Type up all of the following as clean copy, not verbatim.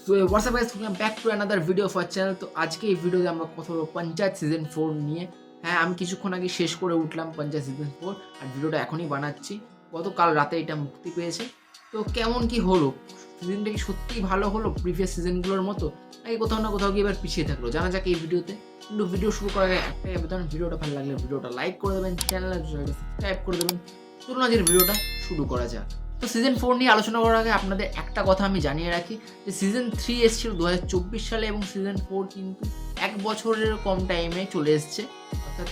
So WhatsApp guys, welcome back to another video of our channel. তো আজকে এই ভিডিওতে আমরা কথা বলবো পঞ্চায়েত সিজন 4 নিয়ে। হ্যাঁ, আমি কিছুক্ষণ আগে শেষ করে উঠলাম পঞ্চায়েত সিজন 4 আর ভিডিওটা এখনই বানাচ্ছি। গতকাল রাতে এটা মুক্তি পেয়েছে। তো কেমন কি হলো? সিজনটা কি সত্যিই ভালো হলো প্রিভিয়াস সিজনগুলোর মতো? নাকি কোথাও না কোথাও গিয়ে এবার পিছিয়ে থাকলো? জানা যাক এই ভিডিওতে। কিন্তু ভিডিও শুরু করার আগে একটাই আবেদন, ভিডিওটা ভালো লাগলে ভিডিওটা লাইক করে দেবেন, চ্যানেলে সাবস্ক্রাইব করে দেবেন। চলুন আজকের ভিডিওটা শুরু করা যাক। তো সিজন 4 নিয়ে আলোচনা করার আগে আপনাদের একটা কথা আমি জানিয়ে রাখি যে সিজন 3 এসেছিল 2024 সালে এবং সিজন 4 কিন্তু 1 বছরের কম টাইমে চলে এসছে, অর্থাৎ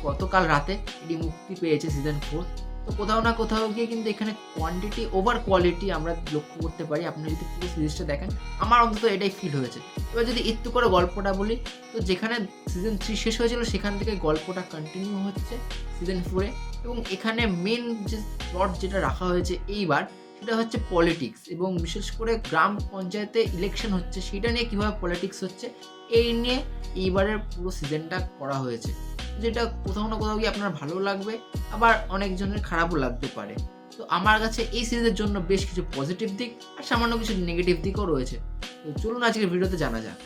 গতকাল রাতে এটি মুক্তি পেয়েছে সিজন 4। তো কোথাও না কোথাও গিয়ে কিন্তু এখানে কোয়ান্টিটি ওভার কোয়ালিটি আমরা লক্ষ্য করতে পারি। আপনি যদি পুরো সিরিজটা দেখেন, আমার অন্তত এটাই ফিল হয়েছে। এবার যদি একটু করে গল্পটা বলি, তো যেখানে সিজন 3 শেষ হয়েছিল সেখান থেকে গল্পটা কন্টিনিউ হচ্ছে সিজন 4-এ। এবং এখানে মেন যে প্লট যেটা রাখা হয়েছে এইবার, সেটা হচ্ছে পলিটিক্স, এবং বিশেষ করে গ্রাম পঞ্চায়েতে ইলেকশন হচ্ছে সেটা নিয়ে কীভাবে পলিটিক্স হচ্ছে এই নিয়ে এইবারের পুরো সিজনটা করা হয়েছে। যেটা কোথাও না কোথাও গিয়ে আপনার ভালো লাগবে, আবার অনেকজনের খারাপও লাগতে পারে। তো আমার কাছে এই সিরিজের জন্য বেশ কিছু পজিটিভ দিক আর সামান্য কিছু নেগেটিভ দিকও রয়েছে। তো চলুন আজকের ভিডিওতে জানা যাক।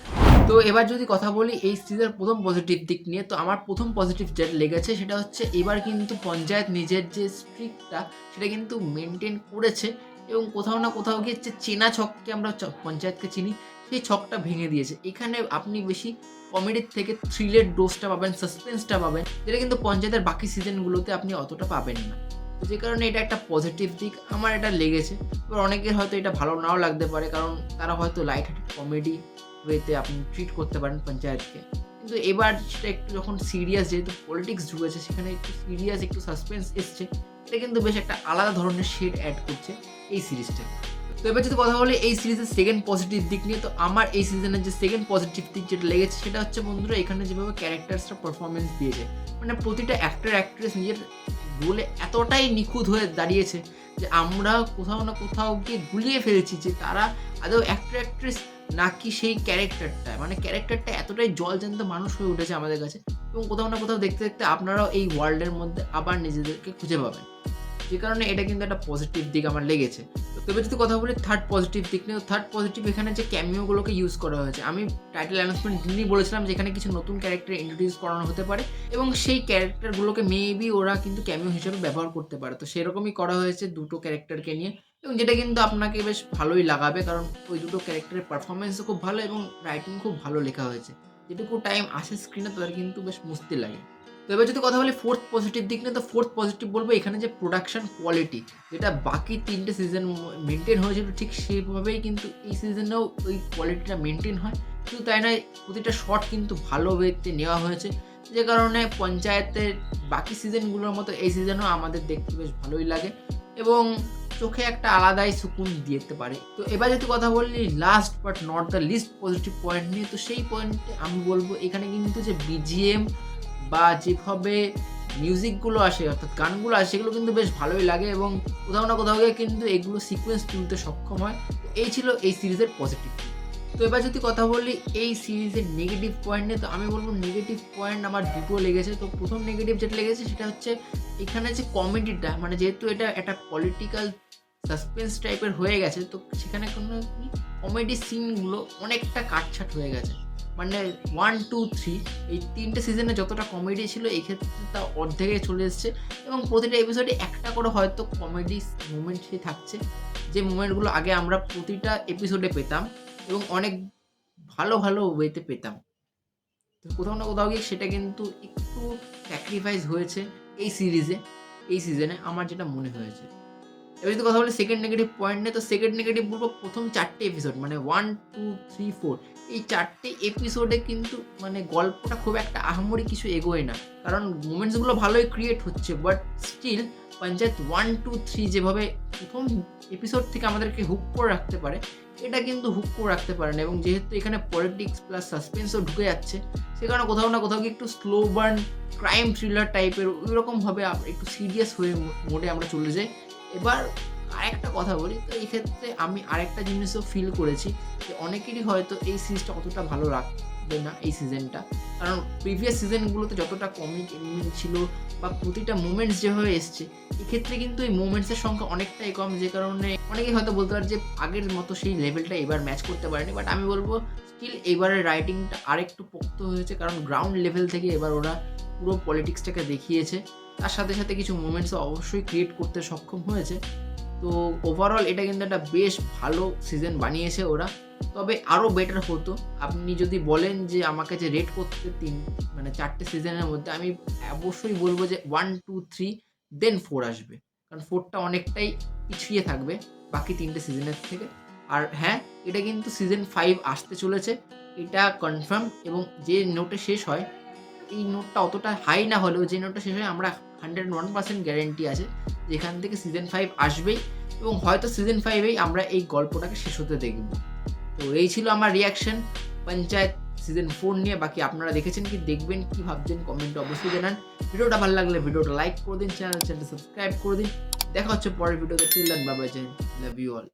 তো এবার যদি কথা বলি এই সিরিজের প্রথম পজিটিভ দিক নিয়ে, তো আমার প্রথম পজিটিভ যেটা লেগেছে সেটা হচ্ছে এবার কিন্তু পঞ্চায়েত নিজের যে স্ট্রিকটা সেটা কিন্তু মেনটেন করেছে, এবং কোথাও না কোথাও গিয়ে যে চেনা ছককে আমরা পঞ্চায়েতকে চিনি সেই ছকটা ভেঙে দিয়েছে। এখানে আপনি বেশি কমেডির থেকে থ্রিলের ডোজটা পাবেন, সাসপেন্সটা পাবেন, যেটা কিন্তু পঞ্চায়েতের বাকি সিজনগুলোতে আপনি অতটা পাবেন না। তো যে কারণে এটা একটা পজিটিভ দিক আমার এটা লেগেছে। এবার অনেকের হয়তো এটা ভালো নাও লাগতে পারে, কারণ তারা হয়তো লাইট হার্টেড কমেডি ওয়েতে আপনি ট্রিট করতে পারেন পঞ্চায়েতকে। কিন্তু এবার সেটা একটু যখন সিরিয়াস, যেহেতু পলিটিক্স ঢুকেছে সেখানে একটু সিরিয়াস, একটু সাসপেন্স এসছে, এটা কিন্তু বেশ একটা আলাদা ধরনের শেড অ্যাড করছে এই সিরিজটাকে। তো এবার যদি কথা বলি এই সিরিজের সেকেন্ড পজিটিভ দিক নিয়ে, তো আমার এই সিজনের যে সেকেন্ড পজিটিভ দিক যেটা লেগেছে সেটা হচ্ছে বন্ধুরা, এখানে যেভাবে ক্যারেক্টার্সরা পারফরমেন্স দিয়েছে, মানে প্রতিটা অ্যাক্টর অ্যাক্ট্রেস নিজের রোলে এতটাই নিখুঁত হয়ে দাঁড়িয়েছে যে আমরা কোথাও না কোথাও গিয়ে গুলিয়ে ফেলেছি যে তারা আদৌ অ্যাক্টর অ্যাক্ট্রেস নাকি সেই ক্যারেক্টারটা, মানে ক্যারেক্টারটা এতটাই জলজ্যান্ত মানুষ হয়ে উঠেছে আমাদের কাছে। এবং কোথাও না কোথাও দেখতে দেখতে আপনারাও এই ওয়ার্ল্ডের মধ্যে আবার নিজেদেরকে খুঁজে পাবেন, যে কারণে এটা কিন্তু একটা পজিটিভ দিক আমার লেগেছে। তবে যদি কথা বলি থার্ড পজিটিভ দিক নিয়ে, থার্ড পজিটিভ এখানে যে ক্যামিওগুলোকে ইউজ করা হয়েছে। আমি টাইটেল অ্যানাউন্সমেন্ট দিনই বলেছিলাম যে এখানে কিছু নতুন ক্যারেক্টার ইন্ট্রোডিউস করানো হতে পারে, এবং সেই ক্যারেক্টারগুলোকে মেবি ওরা কিন্তু ক্যামিও হিসেবে ব্যবহার করতে পারে। তো সেরকমই করা হয়েছে দুটো ক্যারেক্টারকে নিয়ে, এবং যেটা কিন্তু আপনাকে বেশ ভালোই লাগাবে, কারণ ওই দুটো ক্যারেক্টারের পারফরমেন্সও খুব ভালো এবং রাইটিং খুব ভালো লেখা হয়েছে। যেটুকু টাইম আসে স্ক্রিনে তাদের কিন্তু বেশ মস্তি লাগে। তো এবার যদি কথা বলি ফোর্থ পজিটিভ দিক নিয়ে, তো ফোর্থ পজিটিভ বলবো এখানে যে প্রোডাকশন কোয়ালিটি, যেটা বাকি 3টে সিজন মেনটেন হয়েছিল ঠিক সেভাবেই কিন্তু এই সিজনেও ওই কোয়ালিটিটা মেনটেন হয়। শুধু তাই নয়, প্রতিটা শট কিন্তু ভালো ওয়েতে নেওয়া হয়েছে, যে কারণে পঞ্চায়েতের বাকি সিজনগুলোর মতো এই সিজনেও আমাদের দেখতে বেশ ভালোই লাগে এবং চোখে একটা আলাদাই সুকুন দিতে পারে। তো এবার যদি কথা বলি last but not the least positive point নিয়ে, তো সেই পয়েন্টে আমি বলবো এখানে কিন্তু যে বিজিএম বা যেভাবে মিউজিকগুলো আসে, অর্থাৎ গানগুলো আসে, সেগুলো কিন্তু বেশ ভালোই লাগে এবং কোথাও না কোথাও গিয়ে কিন্তু এগুলো সিকোয়েন্স তুলতে সক্ষম হয়। তো এই ছিল এই সিরিজের পজিটিভ। তো এবার যদি কথা বলি এই সিরিজের নেগেটিভ পয়েন্ট নিয়ে, তো আমি বলবো নেগেটিভ পয়েন্ট আমার দুটো লেগেছে। তো প্রথম নেগেটিভ যেটা লেগেছে সেটা হচ্ছে এখানে যে কমেডিটা, মানে যেহেতু এটা একটা পলিটিক্যাল সাসপেন্স টাইপের হয়ে গেছে, তো সেখানে কোনো কমেডি সিনগুলো অনেকটা কাটছাট হয়ে গেছে। মানে 1, 2, 3 এই 3টে সিজনে যতটা কমেডি ছিল এই ক্ষেত্রে তা অর্ধেকে চলে এসছে, এবং প্রতিটা এপিসোডে একটা করে হয়তো কমেডি মুমেন্ট সে থাকছে, যে মুমেন্টগুলো আগে আমরা প্রতিটা এপিসোডে পেতাম এবং অনেক ভালো ভালো ওয়েতে পেতাম। তো কোথাও না কোথাও গিয়ে সেটা কিন্তু একটু স্যাক্রিফাইস হয়েছে এই সিরিজে, এই সিজনে আমার যেটা মনে হয়েছে। এবার যদি কথা বলি সেকেন্ড নেগেটিভ পয়েন্ট নিয়ে, তো সেকেন্ড নেগেটিভ বলবো প্রথম 4টে এপিসোড, মানে 1, 2, 3, 4 এই 4টে এপিসোডে কিন্তু মানে গল্পটা খুব একটা আহামরি কিছু এগোয় না, কারণ মোমেন্টসগুলো ভালোই ক্রিয়েট হচ্ছে, বাট স্টিল পঞ্চায়েত 1, 2, 3 যেভাবে প্রথম এপিসোড থেকে আমাদেরকে হুক করে রাখতে পারে, এটা কিন্তু হুক করে রাখতে পারে না। এবং যেহেতু এখানে পলিটিক্স প্লাস সাসপেন্সও ঢুকে যাচ্ছে, সে কারণে কোথাও না কোথাও একটু স্লো বার্ন ক্রাইম থ্রিলার টাইপের ওইরকমভাবে একটু সিরিয়াস হয়ে মোডে আমরা চলে যাই। এবার আরেকটা কথা বলি, তো এই ক্ষেত্রে আমি আরেকটা জিনিসও ফিল করেছি যে অনেকেরই হয়তো এই সিরিজটা অতটা ভালো লাগবে না এই সিজনটা। কারণ প্রিভিয়াস সিজনগুলোতে যতটা কমিক এলিমেন্ট ছিল বা প্রতিটা মোমেন্টস যেভাবে এসছে, এক্ষেত্রে কিন্তু এই মোমেন্টসের সংখ্যা অনেকটাই কম, যে কারণে অনেকেই হয়তো বলতে পারে যে আগের মতো সেই লেভেলটা এবার ম্যাচ করতে পারেনি। বাট আমি বলব স্টিল এবারের রাইটিংটা আরেকটু পোক্ত হয়েছে, কারণ গ্রাউন্ড লেভেল থেকে এবার ওরা পুরো পলিটিক্সটাকে দেখিয়েছে। তার সাথে, সাথে কিছু মোমেন্টসও অবশ্যই ক্রিয়েট করতে সক্ষম হয়েছে। তো ওভারঅল এটা কিন্তু একটা বেশ ভালো সিজন বানিয়েছে ওরা। তবে আরও বেটার হতো। আপনি যদি বলেন যে আমাকে যে রেট করতে 4 টে সিজনের মধ্যে, আমি অবশ্যই বলব যে 1, 2, 3 দেন 4 আসবে। কারণ 4 টা অনেকটাই পিছিয়ে থাকবে বাকি ৩ টে সিজনের থেকে। আর হ্যাঁ, এটা কিন্তু সিজন 5 আসতে চলেছে। এটা কনফার্ম, এবং যে নোটে শেষ হয়, এই নোটটা অতটা হাই না হলেও যে নোটটা শেষ হয় আমরা 101% গ্যারান্টি আছে যে এখান থেকে সিজন 5 আসবেই, এবং হয়তো সিজন 5 এই আমরা এই গল্পটাকে শেষ হতে দেখব। তো এই ছিল আমার রিঅ্যাকশন পঞ্চায়েত সিজন 4 নিয়ে। বাকি আপনারা দেখেছেন কি, দেখবেন কি ভাবছেন কমেন্টে অবশ্যই জানান। ভিডিওটা ভালো লাগলে ভিডিওটা লাইক করে দিন, চ্যানেলটা সাবস্ক্রাইব করে দিন। দেখা হচ্ছে পরের ভিডিওতে। Till then bye bye, love you all.